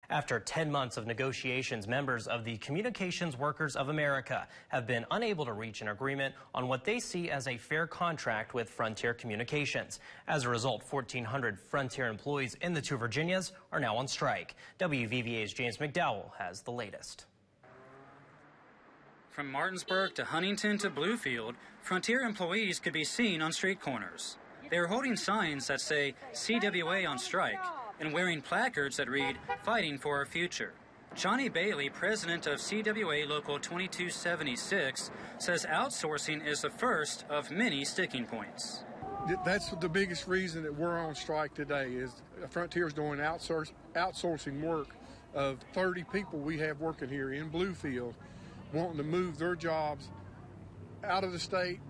After 10 months of negotiations, members of the Communications Workers of America have been unable to reach an agreement on what they see as a fair contract with Frontier Communications. As a result, 1,400 Frontier employees in the two Virginias are now on strike. WVVA's James McDowell has the latest. From Martinsburg to Huntington to Bluefield, Frontier employees could be seen on street corners. They are holding signs that say CWA on strike and wearing placards that read, "Fighting for our future." Johnny Bailey, president of CWA Local 2276, says outsourcing is the first of many sticking points. That's the biggest reason that we're on strike today is Frontier's doing outsourcing work of 30 people we have working here in Bluefield, wanting to move their jobs out of the state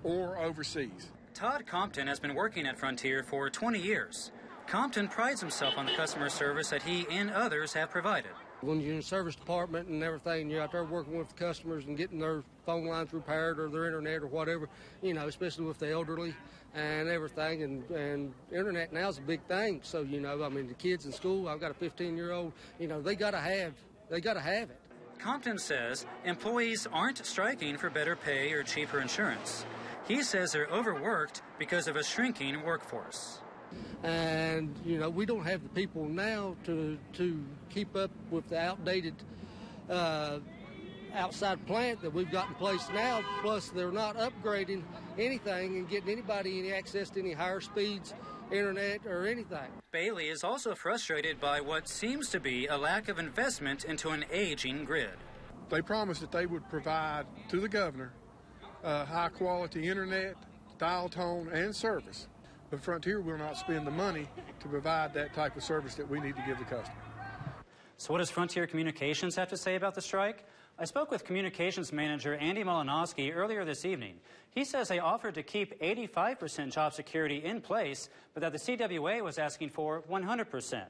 or overseas. Todd Compton has been working at Frontier for 20 years. Compton prides himself on the customer service that he and others have provided. When you're in the service department and everything, you're out there working with the customers and getting their phone lines repaired or their internet or whatever, especially with the elderly and everything. And internet now is a big thing. So, the kids in school, I've got a 15-year-old, they got to have it. Compton says employees aren't striking for better pay or cheaper insurance. He says they're overworked because of a shrinking workforce. And, we don't have the people now to keep up with the outdated outside plant that we've got in place now. Plus, they're not upgrading anything and getting anybody any access to any higher speeds, internet, or anything. Bailey is also frustrated by what seems to be a lack of investment into an aging grid. They promised that they would provide to the governor high-quality internet, dial tone, and service. But Frontier will not spend the money to provide that type of service that we need to give the customer. So what does Frontier Communications have to say about the strike? I spoke with Communications Manager Andy Malinowski earlier this evening. He says they offered to keep 85% job security in place, but that the CWA was asking for 100%.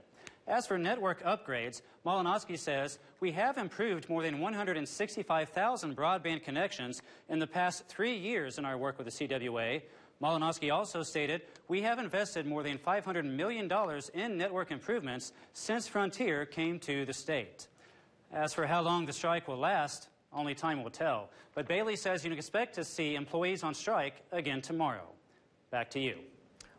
As for network upgrades, Malinowski says, we have improved more than 165,000 broadband connections in the past 3 years in our work with the CWA. Malinowski also stated, we have invested more than $500 million in network improvements since Frontier came to the state. As for how long the strike will last, only time will tell. But Bailey says you can expect to see employees on strike again tomorrow. Back to you.